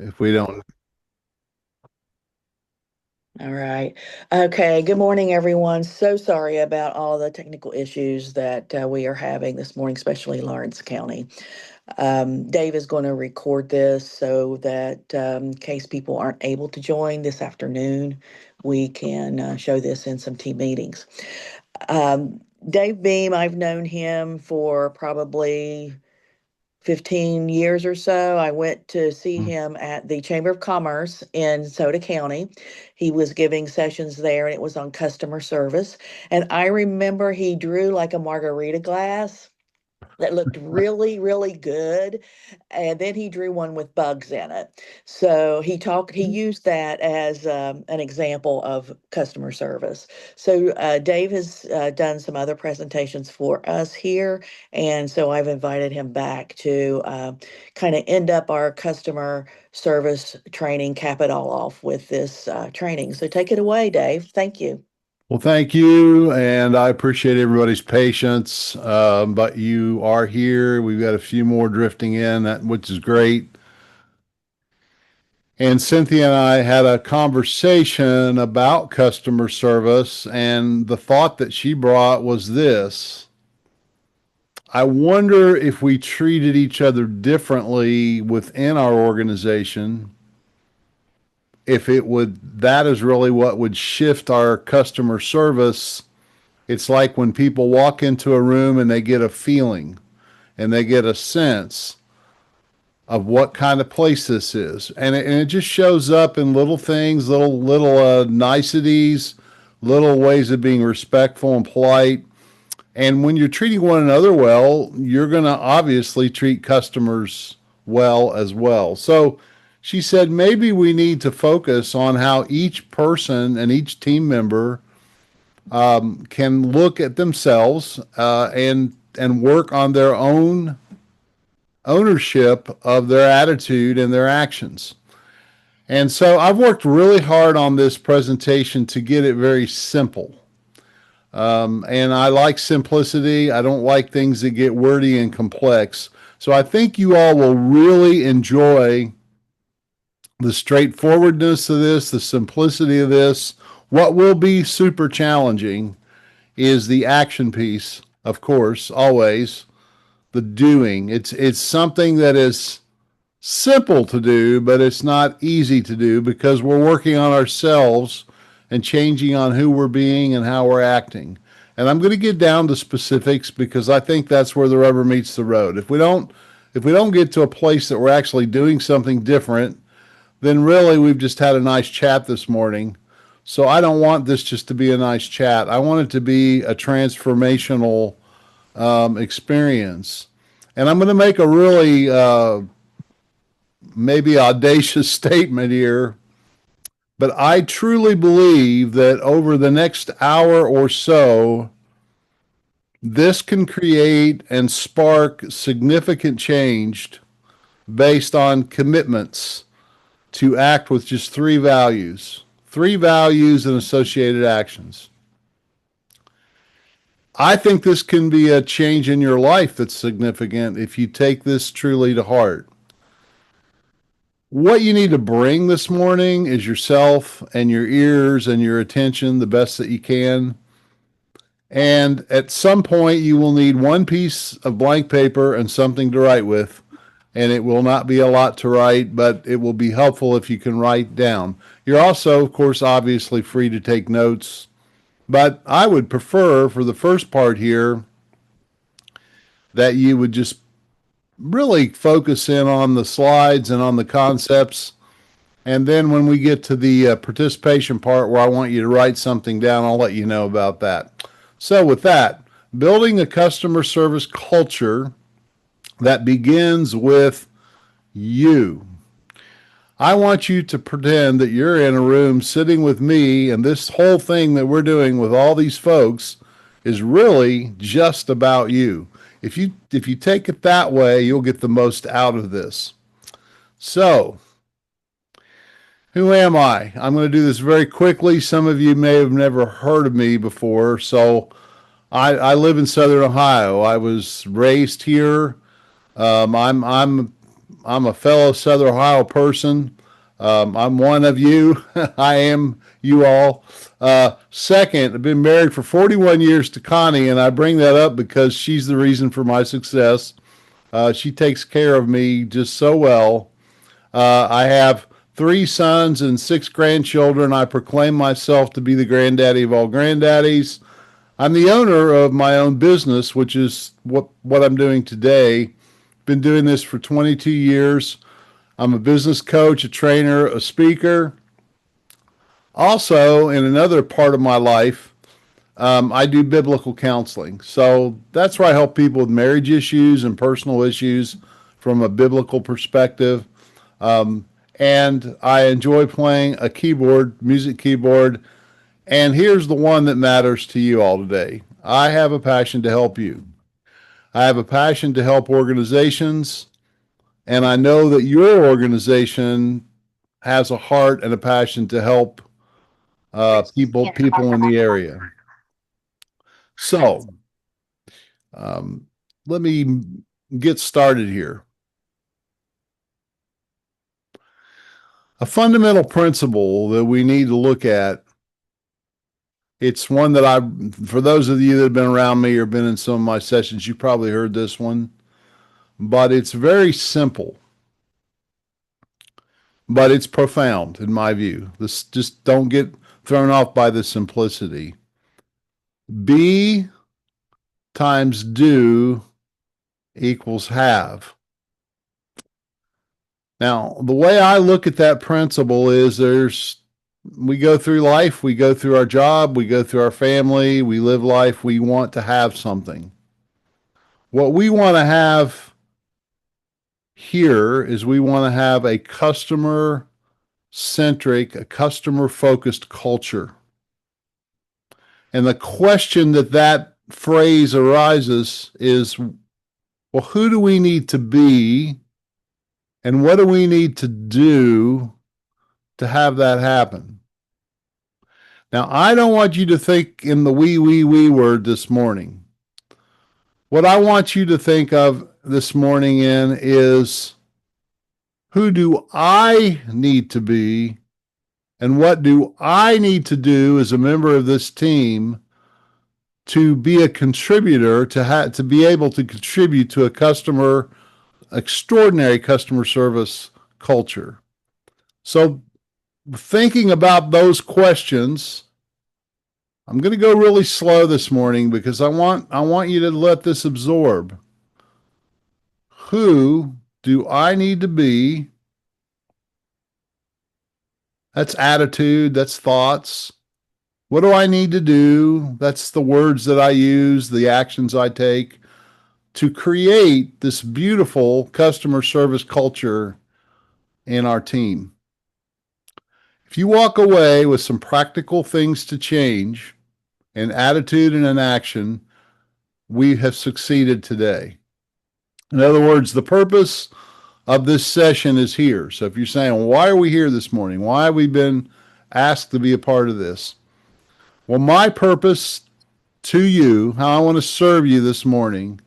if we don't. All right. Okay. Good morning, everyone. So sorry about all the technical issues that we are having this morning, especially Lawrence County. Dave is going to record this so that in case people aren't able to join this afternoon, we can show this in some team meetings. Dave Beam, I've known him for probably 15 years or so. I went to see him at the Chamber of Commerce in Soda County. He was giving sessions there and it was on customer service. And I remember he drew like a margarita glass that looked really, really good. And then he drew one with bugs in it. So he used that as an example of customer service. So Dave has done some other presentations for us here. And so I've invited him back to kind of end up our customer service training, cap it all off with this training. So take it away, Dave. Thank you. Well, thank you, and I appreciate everybody's patience. But you are here. We've got a few more drifting in, which is great. And Cynthia and I had a conversation about customer service, and the thought that she brought was this. I wonder if we treated each other differently within our organization, if it would, that is really what would shift our customer service. It's like when people walk into a room and they get a feeling and they get a sense of what kind of place this is. And it just shows up in little things, little niceties, little ways of being respectful and polite. And when you're treating one another well, you're going to obviously treat customers well as well. So she said maybe we need to focus on how each person and each team member can look at themselves and work on their own ownership of their attitude and their actions. And so I've worked really hard on this presentation to get it very simple. And I like simplicity. I don't like things that get wordy and complex. So I think you all will really enjoy the straightforwardness of this, the simplicity of this. What will be super challenging is the action piece, of course, always the doing. It's something that is simple to do, but it's not easy to do because we're working on ourselves and changing on who we're being and how we're acting. And I'm going to get down to specifics because I think that's where the rubber meets the road. If we don't get to a place that we're actually doing something different, then really we've just had a nice chat this morning. So I don't want this just to be a nice chat. I want it to be a transformational experience. And I'm going to make a really maybe audacious statement here, but I truly believe that over the next hour or so, this can create and spark significant change based on commitments to act with just three values and associated actions. I think this can be a change in your life that's significant if you take this truly to heart. What you need to bring this morning is yourself and your ears and your attention the best that you can. And at some point, you will need one piece of blank paper and something to write with. And it will not be a lot to write, but it will be helpful if you can write down. You're also, of course, obviously free to take notes. But I would prefer for the first part here that you would just really focus in on the slides and on the concepts. And then when we get to the participation part where I want you to write something down, I'll let you know about that. So with that, building a customer service culture that begins with you. I want you to pretend that you're in a room sitting with me, and this whole thing that we're doing with all these folks is really just about you. If you take it that way, you'll get the most out of this. So, who am I? I'm going to do this very quickly. Some of you may have never heard of me before. So, I live in Southern Ohio. I was raised here. I'm I'm a fellow Southern Ohio person. I'm one of you. I am you all. Second, I've been married for 41 years to Connie, and I bring that up because she's the reason for my success. She takes care of me just so well. I have three sons and six grandchildren. I proclaim myself to be the granddaddy of all granddaddies. I'm the owner of my own business, which is what I'm doing today. Been doing this for 22 years. I'm a business coach, a trainer, a speaker. Also, in another part of my life, I do biblical counseling. So that's where I help people with marriage issues and personal issues from a biblical perspective. Um, and I enjoy playing a keyboard, music keyboard. And here's the one that matters to you all today. I have a passion to help you. I have a passion to help organizations, and I know that your organization has a heart and a passion to help people in the area. So um, let me get started here. A fundamental principle that we need to look at. It's one that for those of you that have been around me or been in some of my sessions, you probably heard this one, but it's very simple, but it's profound in my view. This just don't get thrown off by the simplicity. Be times do equals have. Now, the way I look at that principle is we go through life, we go through our job, we go through our family, we live life, we want to have something. What we want to have here is we want to have a customer centric, a customer focused culture. And the question that phrase arises is, well, who do we need to be and what do we need to do to have that happen? Now, I don't want you to think in the we word this morning. What I want you to think of this morning in is, who do I need to be and what do I need to do as a member of this team to be a contributor, to be able to contribute to extraordinary customer service culture. So thinking about those questions, I'm going to go really slow this morning because I want you to let this absorb. Who do I need to be? That's attitude, that's thoughts. What do I need to do? That's the words that I use, the actions I take to create this beautiful customer service culture in our team. If you walk away with some practical things to change, an attitude and an action, we have succeeded today. In other words, the purpose of this session is here. So if you're saying, well, why are we here this morning? Why have we been asked to be a part of this? Well, my purpose to you, how I want to serve you this morning,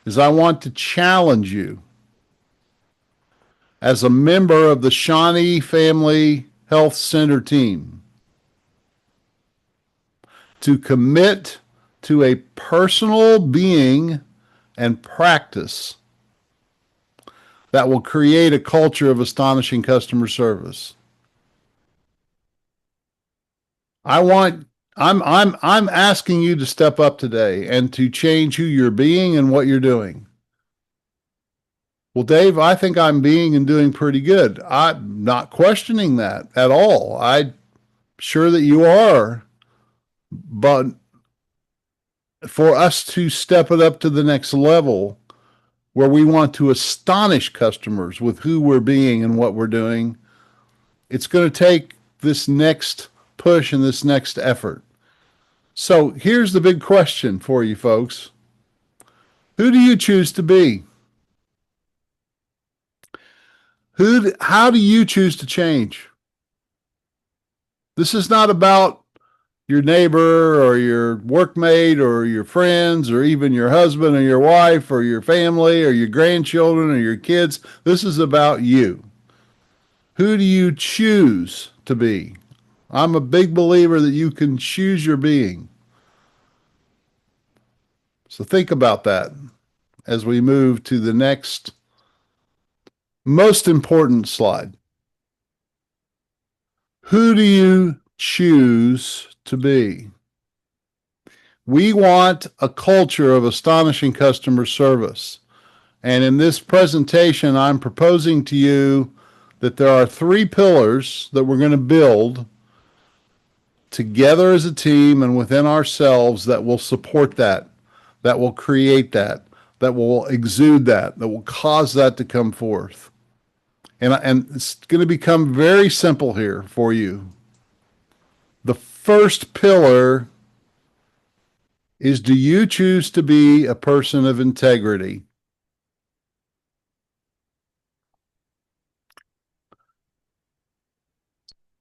is I want to challenge you as a member of the Shawnee Family Health Center team to commit to a personal being and practice that will create a culture of astonishing customer service. I'm asking you to step up today and to change who you're being and what you're doing. Well, Dave, I think I'm being and doing pretty good. I'm not questioning that at all. I'm sure that you are. But for us to step it up to the next level where we want to astonish customers with who we're being and what we're doing, it's going to take this next push and this next effort. So here's the big question for you folks. Who do you choose to be? How do you choose to change? This is not about your neighbor or your workmate or your friends or even your husband or your wife or your family or your grandchildren or your kids. This is about you. Who do you choose to be? I'm a big believer that you can choose your being. So think about that as we move to the next most important slide. Who do you choose to be? We want a culture of astonishing customer service. And in this presentation, I'm proposing to you that there are three pillars that we're going to build together as a team and within ourselves that will support that, that will create that, that will exude that, that will cause that to come forth. And it's going to become very simple here for you. The first pillar is, do you choose to be a person of integrity?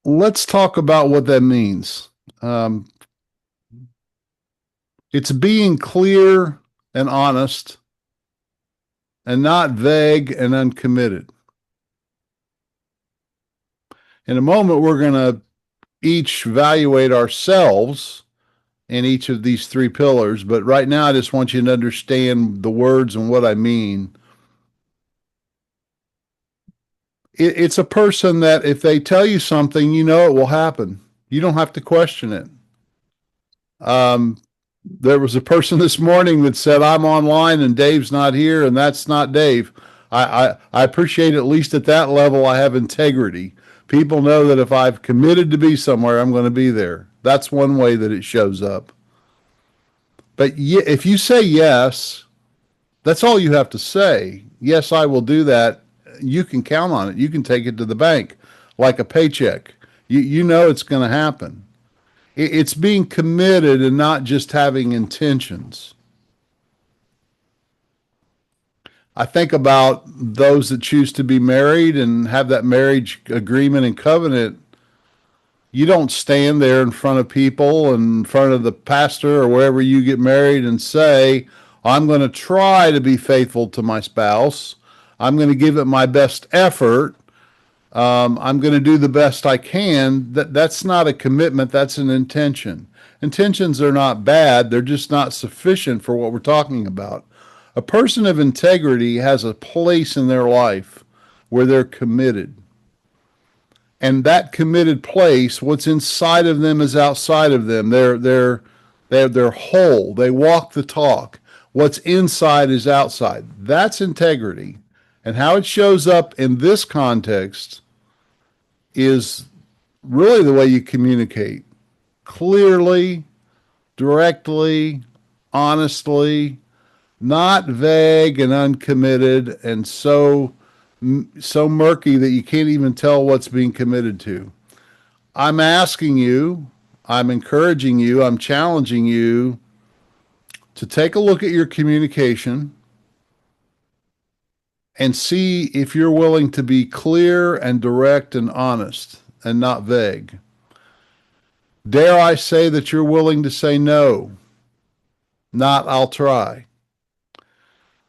Let's talk about what that means. Um, it's being clear and honest and not vague and uncommitted. In a moment, we're going to each evaluate ourselves in each of these three pillars, but right now I just want you to understand the words and what I mean. It's a person that if they tell you something, you know it will happen. You don't have to question it. Um, there was a person this morning that said, I'm online and Dave's not here, and that's not Dave. I appreciate at least at that level I have integrity. People know that if I've committed to be somewhere, I'm going to be there. That's one way that it shows up. But if you say yes, that's all you have to say. Yes, I will do that. You can count on it. You can take it to the bank like a paycheck. You know it's going to happen. It's being committed and not just having intentions. I think about those that choose to be married and have that marriage agreement and covenant. You don't stand there in front of people, in front of the pastor or wherever you get married and say, I'm going to try to be faithful to my spouse. I'm going to give it my best effort. I'm going to do the best I can. That's not a commitment. That's an intention. Intentions are not bad. They're just not sufficient for what we're talking about. A person of integrity has a place in their life where they're committed. And that committed place, what's inside of them is outside of them. They're whole. They walk the talk. What's inside is outside. That's integrity. And how it shows up in this context is really the way you communicate clearly, directly, honestly, not vague and uncommitted and so murky that you can't even tell what's being committed to. I'm asking you, I'm encouraging you, I'm challenging you to take a look at your communication and see if you're willing to be clear and direct and honest and not vague. Dare I say that you're willing to say no, not I'll try,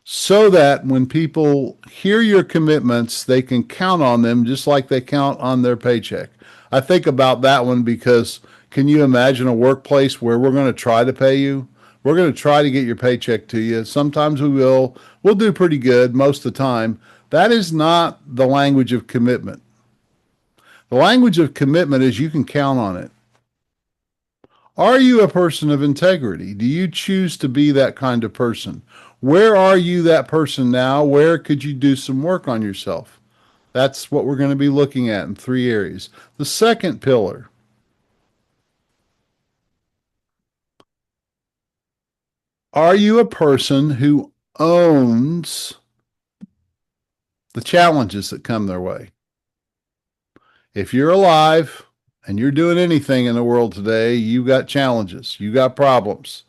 so that when people hear your commitments, they can count on them just like they count on their paycheck. I think about that one because can you imagine a workplace where we're going to try to pay you? We're going to try to get your paycheck to you. Sometimes we will. We'll do pretty good most of the time. That is not the language of commitment. The language of commitment is you can count on it. Are you a person of integrity? Do you choose to be that kind of person? Where are you that person now? Where could you do some work on yourself? That's what we're going to be looking at in three areas. The second pillar, are you a person who owns the challenges that come their way? If you're alive and you're doing anything in the world today, you got challenges, you got problems.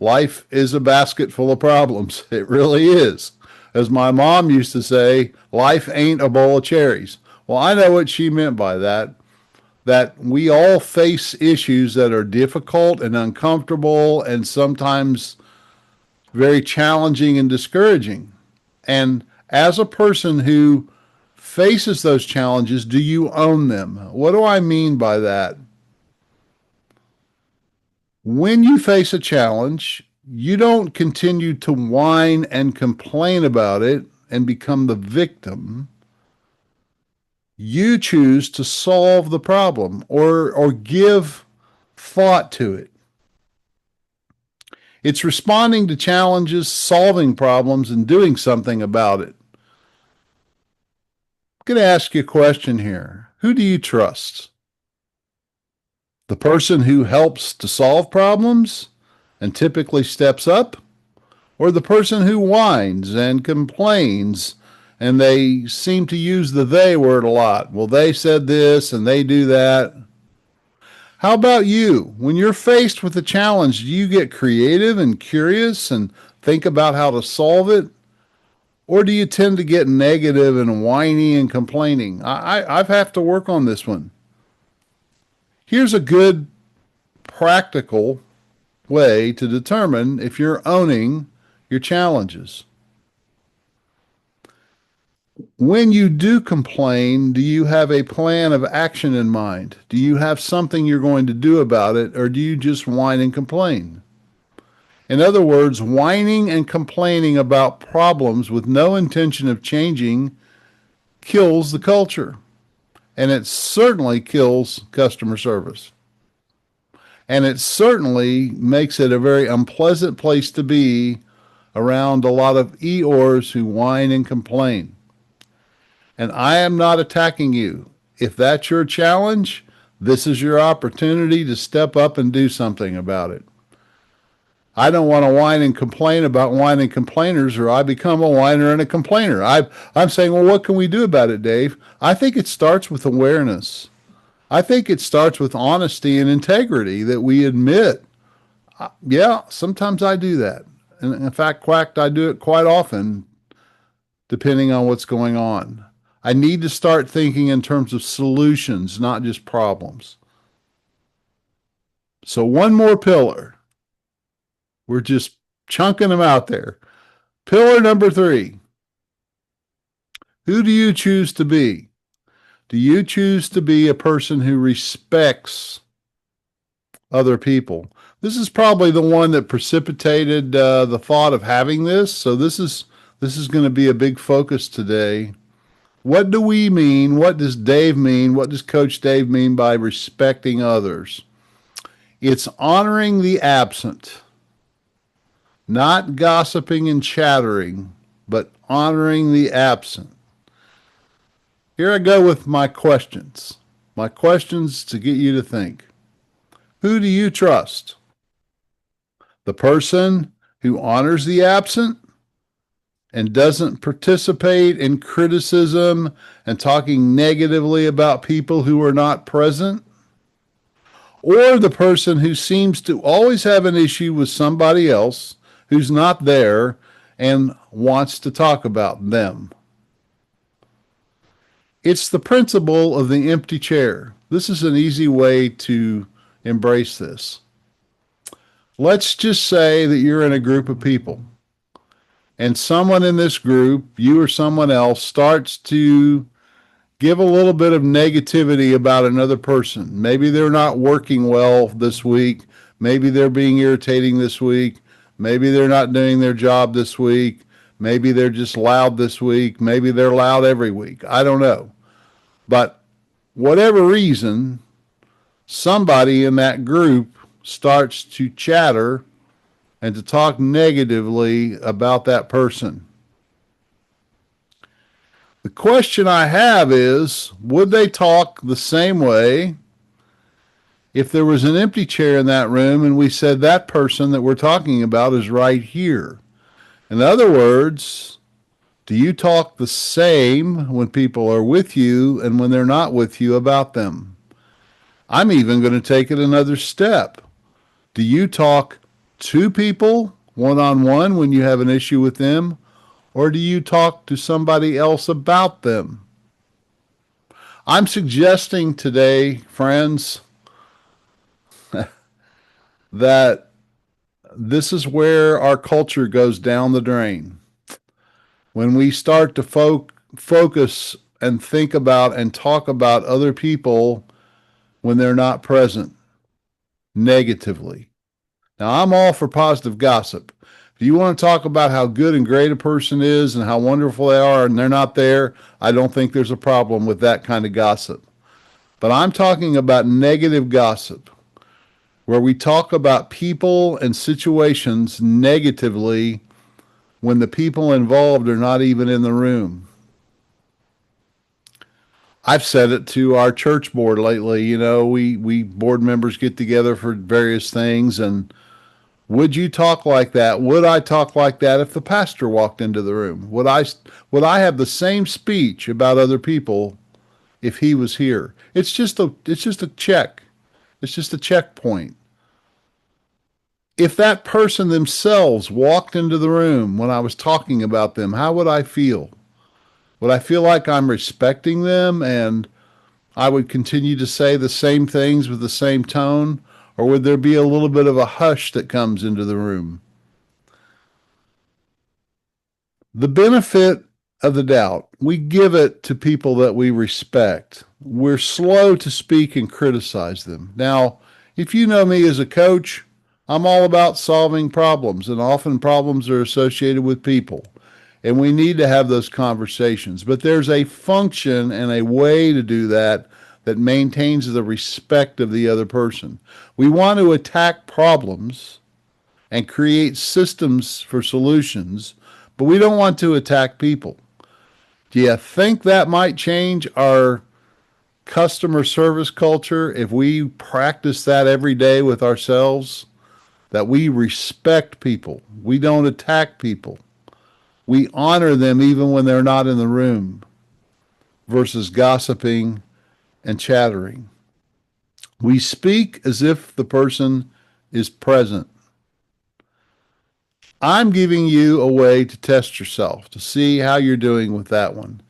Life is a basket full of problems. It really is. As my mom used to say, life ain't a bowl of cherries. Well, I know what she meant by that. that we all face issues that are difficult and uncomfortable and sometimes very challenging and discouraging. And as a person who faces those challenges, do you own them? What do I mean by that? When you face a challenge, you don't continue to whine and complain about it and become the victim. You choose to solve the problem or give thought to it. It's responding to challenges, solving problems, and doing something about it. I'm going to ask you a question here. Who do you trust? The person who helps to solve problems and typically steps up, or the person who whines and complains and they seem to use the they word a lot? Well, they said this and they do that. How about you? When you're faced with a challenge, do you get creative and curious and think about how to solve it? Or do you tend to get negative and whiny and complaining? I've have to work on this one. Here's a good practical way to determine if you're owning your challenges. When you do complain, do you have a plan of action in mind? Do you have something you're going to do about it, or do you just whine and complain? In other words, whining and complaining about problems with no intention of changing kills the culture, and it certainly kills customer service. And it certainly makes it a very unpleasant place to be around a lot of Eeyores who whine and complain. And I am not attacking you. If that's your challenge, this is your opportunity to step up and do something about it. I don't want to whine and complain about whining complainers, or I become a whiner and a complainer. I'm saying, well, what can we do about it, Dave? I think it starts with awareness. I think it starts with honesty and integrity, that we admit, yeah, sometimes I do that. And in fact, quacked, I do it quite often, depending on what's going on. I need to start thinking in terms of solutions, not just problems. So one more pillar. We're just chunking them out there. Pillar number 3. Who do you choose to be? Do you choose to be a person who respects other people? This is probably the one that precipitated the thought of having this. So this is going to be a big focus today. What do we mean? What does Dave mean? What does Coach Dave mean by respecting others? It's honoring the absent, not gossiping and chattering, but honoring the absent. Here I go with my questions. My questions to get you to think. Who do you trust? The person who honors the absent and doesn't participate in criticism and talking negatively about people who are not present? Or the person who seems to always have an issue with somebody else who's not there and wants to talk about them? It's the principle of the empty chair. This is an easy way to embrace this. Let's just say that you're in a group of people and someone in this group, you or someone else, starts to give a little bit of negativity about another person. Maybe they're not working well this week. Maybe they're being irritating this week. Maybe they're not doing their job this week. Maybe they're just loud this week. Maybe they're loud every week. I don't know. But whatever reason, somebody in that group starts to chatter and to talk negatively about that person. The question I have is, would they talk the same way if there was an empty chair in that room and we said that person that we're talking about is right here? In other words, do you talk the same when people are with you and when they're not with you about them? I'm even going to take it another step. Do you talk to people one-on-one when you have an issue with them, or do you talk to somebody else about them? I'm suggesting today, friends, that this is where our culture goes down the drain. When we start to focus and think about and talk about other people when they're not present negatively. Now, I'm all for positive gossip. If you want to talk about how good and great a person is and how wonderful they are and they're not there, I don't think there's a problem with that kind of gossip. But I'm talking about negative gossip, where we talk about people and situations negatively when the people involved are not even in the room. I've said it to our church board lately. We board members get together for various things, and would you talk like that? Would I talk like that if the pastor walked into the room? Would I have the same speech about other people if he was here? It's just a check. It's just a checkpoint. If that person themselves walked into the room when I was talking about them, how would I feel? Would I feel like I'm respecting them and I would continue to say the same things with the same tone? Or would there be a little bit of a hush that comes into the room? The benefit of the doubt, we give it to people that we respect. We're slow to speak and criticize them. Now, if you know me as a coach, I'm all about solving problems, and often problems are associated with people. And we need to have those conversations. But there's a function and a way to do that that maintains the respect of the other person. We want to attack problems and create systems for solutions, but we don't want to attack people. Do you think that might change our customer service culture if we practice that every day with ourselves? That we respect people, we don't attack people, we honor them even when they're not in the room, versus gossiping and chattering. We speak as if the person is present. I'm giving you a way to test yourself to see how you're doing with that one.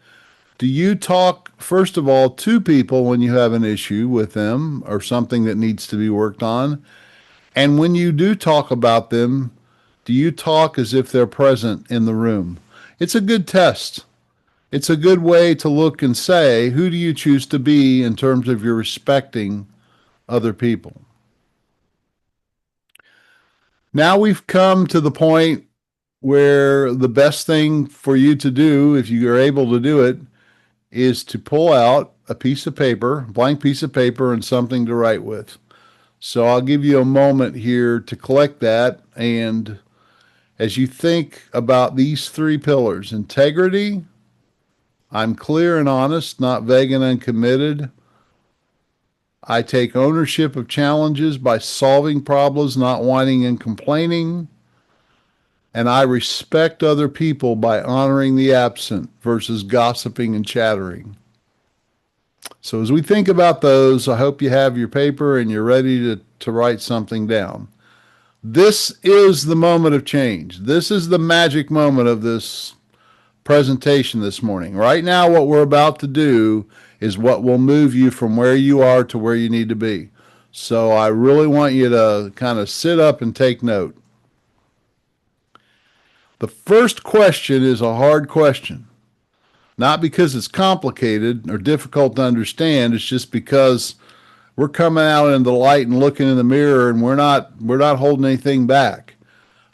Do you talk, first of all, to people when you have an issue with them or something that needs to be worked on? And when you do talk about them, do you talk as if they're present in the room? It's a good test. It's a good way to look and say, who do you choose to be in terms of your respecting other people? Now we've come to the point where the best thing for you to do, if you are able to do it, is to pull out a piece of paper, blank piece of paper, and something to write with. So I'll give you a moment here to collect that. And as you think about these three pillars, integrity, I'm clear and honest, not vague and uncommitted. I take ownership of challenges by solving problems, not whining and complaining. And I respect other people by honoring the absent versus gossiping and chattering. So as we think about those, I hope you have your paper and you're ready to write something down. This is the moment of change. This is the magic moment of this presentation this morning. Right now, what we're about to do is what will move you from where you are to where you need to be. So I really want you to kind of sit up and take note. The first question is a hard question. Not because it's complicated or difficult to understand, it's just because we're coming out in the light and looking in the mirror and we're not holding anything back.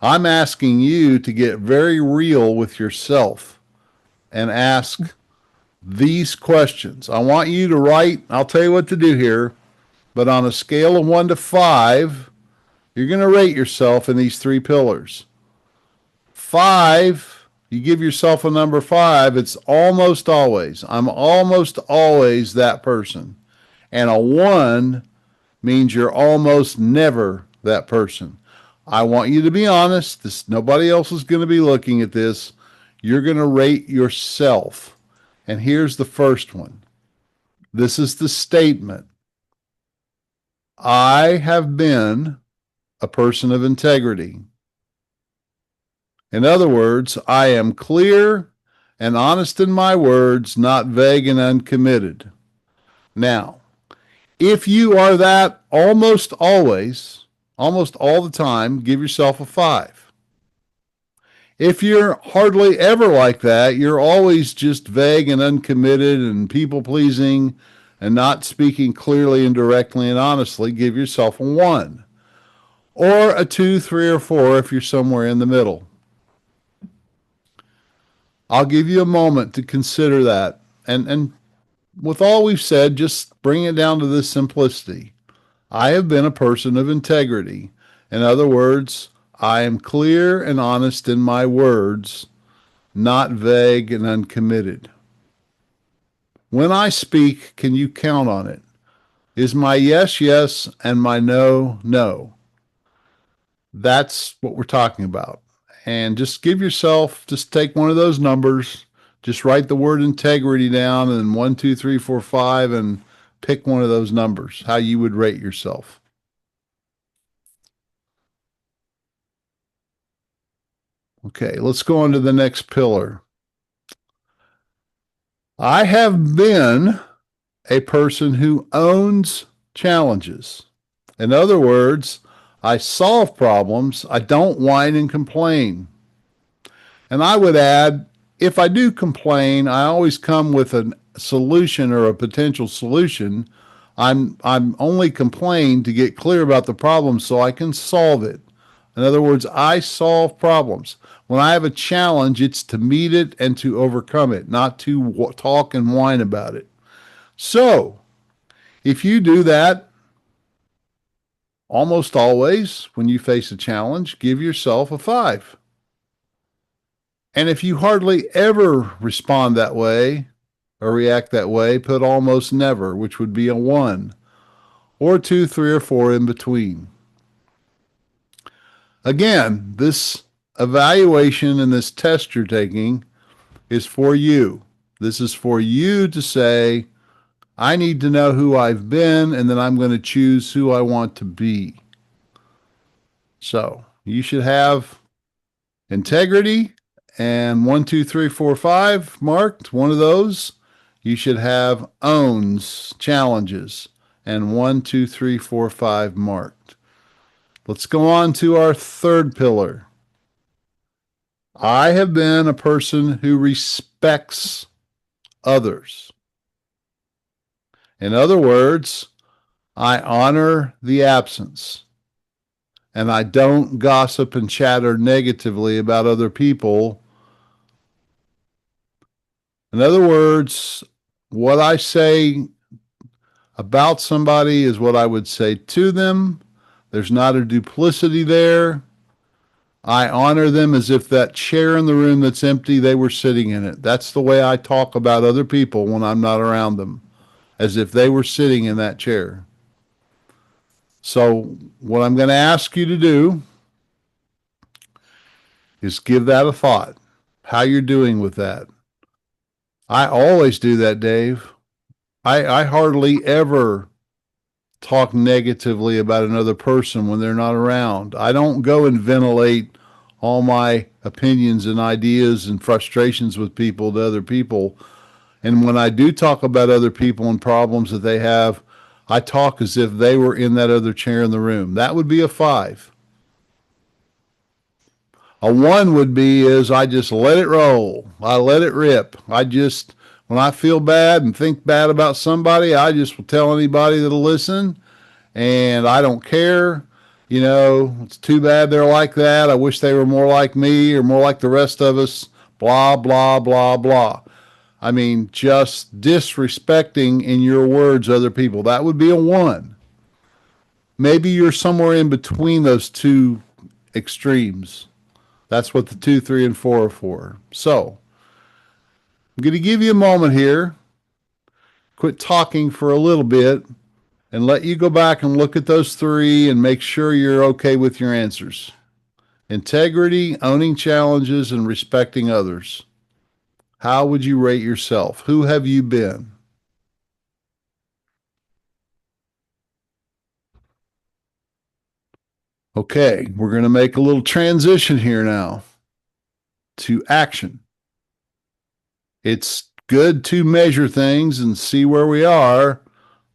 I'm asking you to get very real with yourself and ask these questions. I want you to write, I'll tell you what to do here, but on a scale of 1 to 5, you're going to rate yourself in these three pillars. 5, you give yourself a number 5, it's almost always. I'm almost always that person. And a 1 means you're almost never that person. I want you to be honest. Nobody else is going to be looking at this. You're going to rate yourself. And here's the first one. This is the statement. I have been a person of integrity. In other words, I am clear and honest in my words, not vague and uncommitted. Now, if you are that almost always, almost all the time, give yourself a 5. If you're hardly ever like that, you're always just vague and uncommitted and people pleasing and not speaking clearly and directly and honestly, give yourself a 1. Or a 2, 3, or 4 if you're somewhere in the middle. I'll give you a moment to consider that. And with all we've said, just bring it down to this simplicity. I have been a person of integrity. In other words, I am clear and honest in my words, not vague and uncommitted. When I speak, can you count on it? Is my yes, yes, and my no, no? That's what we're talking about. And just give yourself, just take one of those numbers, just write the word integrity down and 1, 2, 3, 4, 5, and pick one of those numbers, how you would rate yourself. Okay, let's go on to the next pillar. I have been a person who owns challenges. In other words, I solve problems. I don't whine and complain. And I would add, if I do complain, I always come with a solution or a potential solution. I'm only complain to get clear about the problem so I can solve it. In other words, I solve problems. When I have a challenge, it's to meet it and to overcome it, not to talk and whine about it. So, if you do that almost always when you face a challenge, give yourself a 5. And if you hardly ever respond that way or react that way, put almost never, which would be a 1, or 2, 3, or 4 in between. Again, this evaluation and this test you're taking is for you. This is for you to say, I need to know who I've been, and then I'm going to choose who I want to be. So you should have integrity and 1, 2, 3, 4, 5 marked. One of those. You should have owns, challenges, and 1, 2, 3, 4, 5 marked. Let's go on to our third pillar. I have been a person who respects others. In other words, I honor the absence and I don't gossip and chatter negatively about other people. In other words, what I say about somebody is what I would say to them. There's not a duplicity there. I honor them as if that chair in the room that's empty, they were sitting in it. That's the way I talk about other people when I'm not around them, as if they were sitting in that chair. So what I'm going to ask you to do is give that a thought, how you're doing with that. I always do that, Dave. I hardly ever talk negatively about another person when they're not around. I don't go and ventilate all my opinions and ideas and frustrations with people to other people. And when I do talk about other people and problems that they have, I talk as if they were in that other chair in the room. That would be a 5. A 1 would be is I just let it roll. I let it rip. When I feel bad and think bad about somebody, I just will tell anybody that'll listen, and I don't care. You know, it's too bad they're like that. I wish they were more like me or more like the rest of us. Blah, blah, blah, blah. I mean, just disrespecting in your words other people. That would be a 1. Maybe you're somewhere in between those two extremes. That's what the 2, 3, and 4 are for. So I'm going to give you a moment here. Quit talking for a little bit and let you go back and look at those 3 and make sure you're okay with your answers. Integrity, owning challenges, and respecting others. How would you rate yourself? Who have you been? Okay, we're going to make a little transition here now to action. It's good to measure things and see where we are,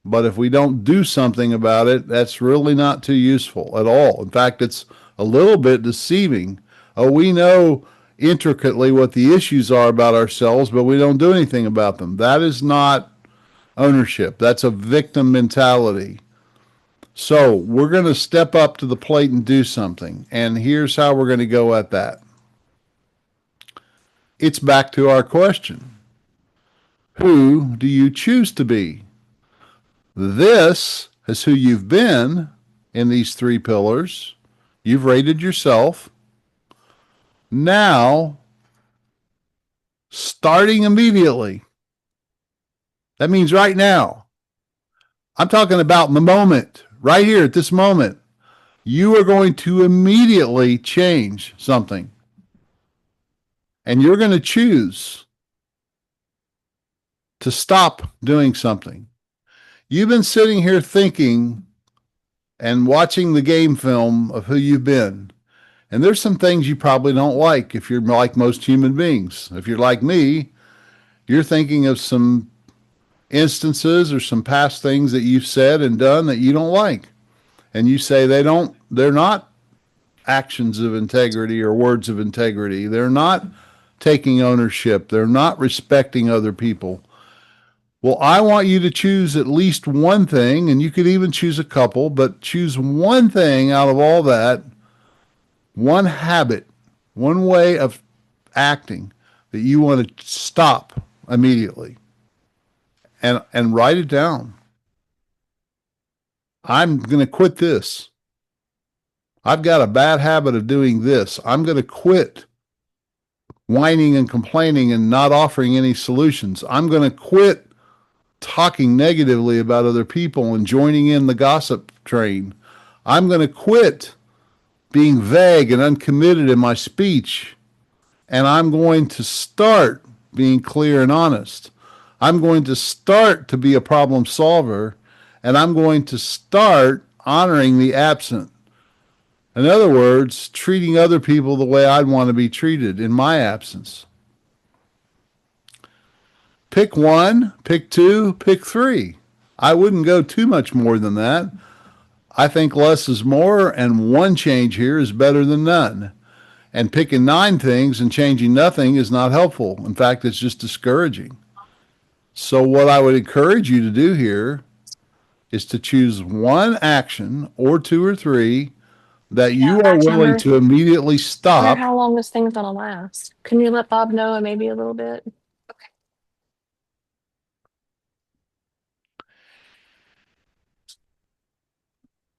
But if we don't do something about it, that's really not too useful at all. In fact, it's a little bit deceiving. Oh, we know intricately what the issues are about ourselves, but we don't do anything about them. That is not ownership. That's a victim mentality. So we're going to step up to the plate and do something. And here's how we're going to go at that. It's back to our question. Who do you choose to be? This is who you've been in these three pillars. You've rated yourself. Now, starting immediately, that means right now. I'm talking about in the moment, right here at this moment. You are going to immediately change something. And you're going to choose to stop doing something. You've been sitting here thinking and watching the game film of who you've been. And there's some things you probably don't like if you're like most human beings. If you're like me, you're thinking of some instances or some past things that you've said and done that you don't like. And you say they're not actions of integrity or words of integrity. They're not taking ownership. They're not respecting other people. Well, I want you to choose at least one thing, and you could even choose a couple, but choose one thing out of all that, one habit, one way of acting that you want to stop immediately, and write it down. I'm going to quit this. I've got a bad habit of doing this. I'm going to quit whining and complaining and not offering any solutions. I'm going to quit talking negatively about other people and joining in the gossip train. I'm going to quit being vague and uncommitted in my speech. And I'm going to start being clear and honest. I'm going to start to be a problem solver, and I'm going to start honoring the absent. In other words, treating other people the way I'd want to be treated in my absence. Pick one, pick two, pick three. I wouldn't go too much more than that. I think less is more, and one change here is better than none. And picking 9 things and changing nothing is not helpful. In fact, it's just discouraging. So, what I would encourage you to do here is to choose one action or 2 or 3 that Yeah, you are action willing number. to immediately Wonder stop. how long this thing's gonna last. Can you let Bob know and maybe a little bit?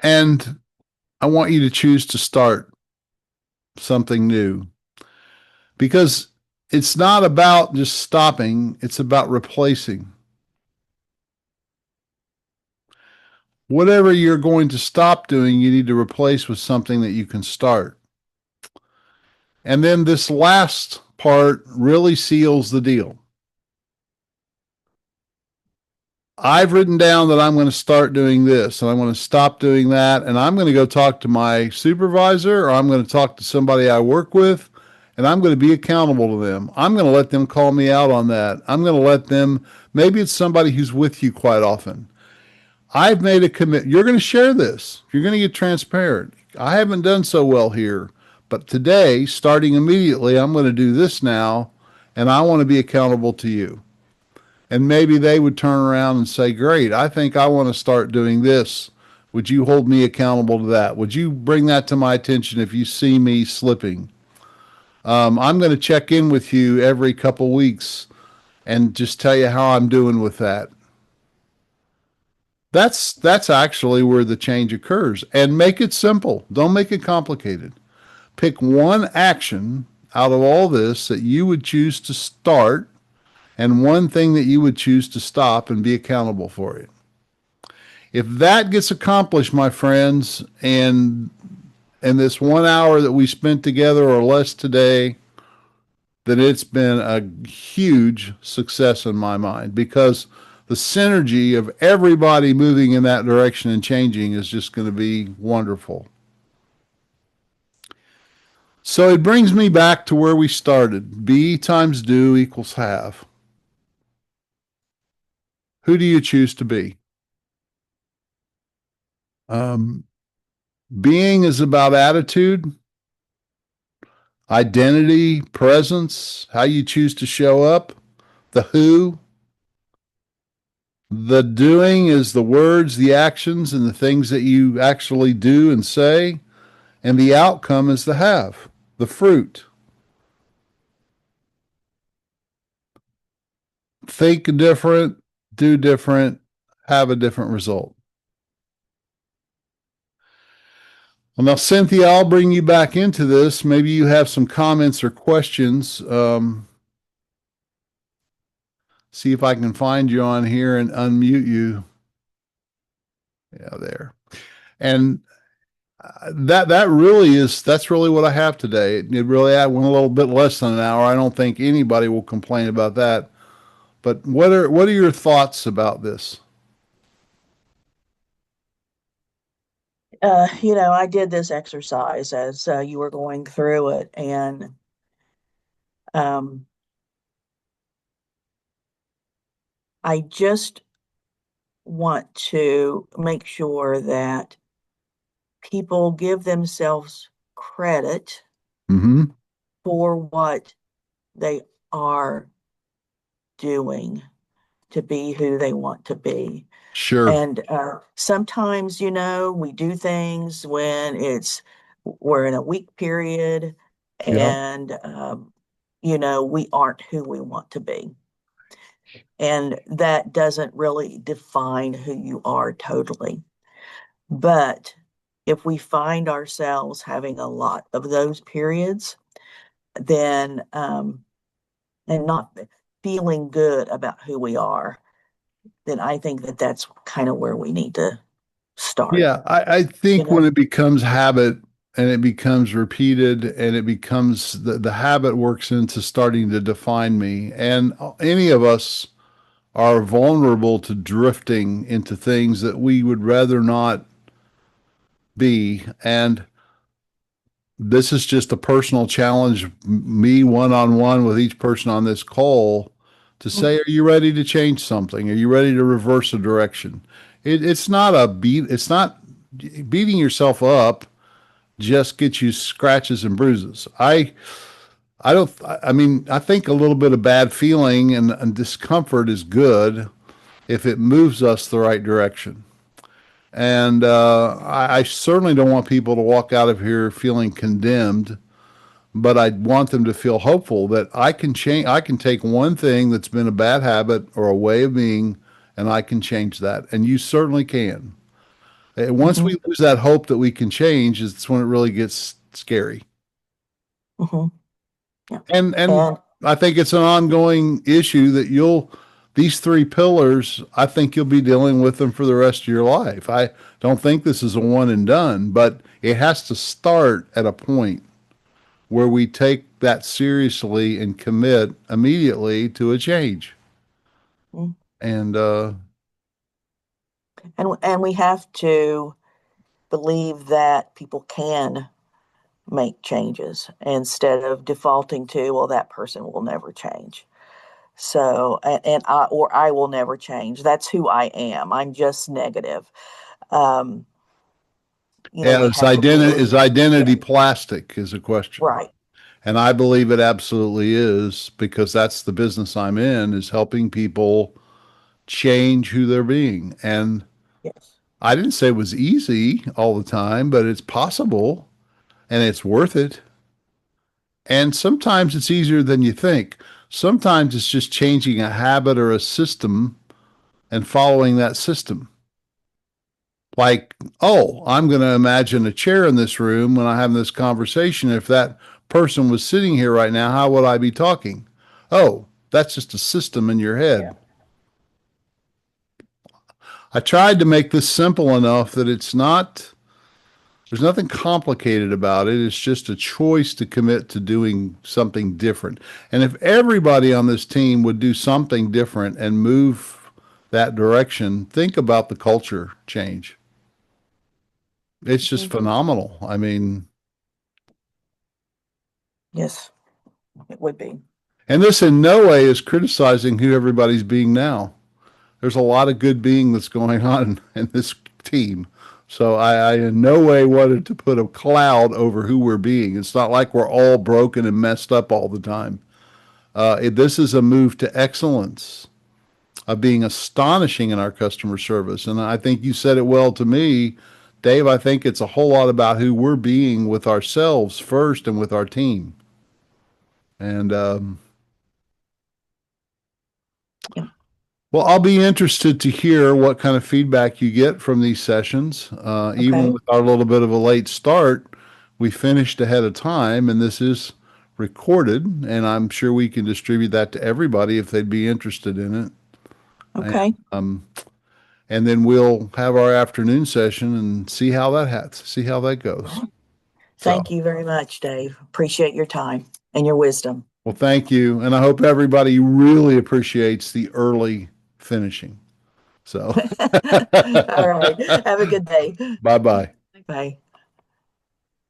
And I want you to choose to start something new, because it's not about just stopping, it's about replacing. Whatever you're going to stop doing, you need to replace with something that you can start. And then this last part really seals the deal. I've written down that I'm going to start doing this and I'm going to stop doing that. And I'm going to go talk to my supervisor, or I'm going to talk to somebody I work with, and I'm going to be accountable to them. I'm going to let them call me out on that. I'm going to let them, maybe it's somebody who's with you quite often. I've made a commitment. You're going to share this. You're going to get transparent. I haven't done so well here, but today, starting immediately, I'm going to do this now, and I want to be accountable to you. And maybe they would turn around and say, great, I think I want to start doing this. Would you hold me accountable to that? Would you bring that to my attention if you see me slipping? I'm going to check in with you every couple weeks and just tell you how I'm doing with that. That's actually where the change occurs. And make it simple. Don't make it complicated. Pick one action out of all this that you would choose to start, and one thing that you would choose to stop, and be accountable for it. If that gets accomplished, my friends, and in this 1 hour that we spent together or less today, then it's been a huge success in my mind, because the synergy of everybody moving in that direction and changing is just going to be wonderful. So it brings me back to where we started. Be times do equals have. Who do you choose to be? Um, Being is about attitude, identity, presence, how you choose to show up, the who. The doing is the words, the actions, and the things that you actually do and say. And the outcome is the have, the fruit. Think different, do different, have a different result. Well, now, Cynthia, I'll bring you back into this. Maybe you have some comments or questions. See if I can find you on here and unmute you. Yeah, there. And that's really what I have today. It really I went a little bit less than an hour. I don't think anybody will complain about that. But what are your thoughts about this? I did this exercise as you were going through it, and um, I just want to make sure that people give themselves credit Mm-hmm. for what they are doing to be who they want to be. Sure. And sometimes, we do things when we're in a weak period Yep. and, we aren't who we want to be. And that doesn't really define who you are totally. But if we find ourselves having a lot of those periods, then, and not feeling good about who we are, then I think that that's kind of where we need to start. Yeah, I You think when know, it becomes habit and it becomes repeated and it becomes the habit works into starting to define me. And any of us are vulnerable to drifting into things that we would rather not be. And this is just a personal challenge, me one on one with each person on this call to say, are you ready to change something? Are you ready to reverse a direction? It's not a beat, it's not beating yourself up just gets you scratches and bruises. I don't, I mean, I think a little bit of bad feeling and discomfort is good if it moves us the right direction. And I certainly don't want people to walk out of here feeling condemned, but I want them to feel hopeful that I can change. I can take one thing that's been a bad habit or a way of being, and I can change that. And you certainly can. Once hmm we lose that hope that we can change, it's when it really gets scary. hmm yeah. And And I think it's an ongoing issue that these three pillars, I think you'll be dealing with them for the rest of your life. I don't think this is a one and done, but it has to start at a point where we take that seriously and commit immediately to a change. mm, And and we have to believe that people can make changes instead of defaulting to, well, that person will never change. So, I will never change. That's who I am. I'm just negative. Um, we have to is believe. Yeah, identity plastic is a question. right. And I believe it absolutely is because that's the business I'm in is helping people change who they're being. And Yes. I didn't say it was easy all the time, but it's possible and it's worth it. And sometimes it's easier than you think. Sometimes it's just changing a habit or a system and following that system. Like, oh, I'm going to imagine a chair in this room when I have this conversation. If that person was sitting here right now, how would I be talking? Oh, that's just a system in your Yeah. head. I tried to make this simple enough that there's nothing complicated about it. It's just a choice to commit to doing something different. And if everybody on this team would do something different and move that direction, think about the culture change. It's just hmm phenomenal. I mean, Yes, it would be. and this in no way is criticizing who everybody's being now. There's a lot of good being that's going on in this team. So I in no way wanted to put a cloud over who we're being. It's not like we're all broken and messed up all the time. This is a move to excellence of being astonishing in our customer service. And I think you said it well to me, Dave. I think it's a whole lot about who we're being with ourselves first and with our team. And Yeah. well, I'll be interested to hear what kind of feedback you get from these sessions. Even Okay. with our little bit of a late start, we finished ahead of time, and this is recorded, and I'm sure we can distribute that to everybody if they'd be interested in it. Okay. And then we'll have our afternoon session and see how that goes. Thank So, you very much, Dave. Appreciate your time and your wisdom. well, thank you, and I hope everybody really appreciates the early finishing. So, All right. Have a good day. bye bye. Bye.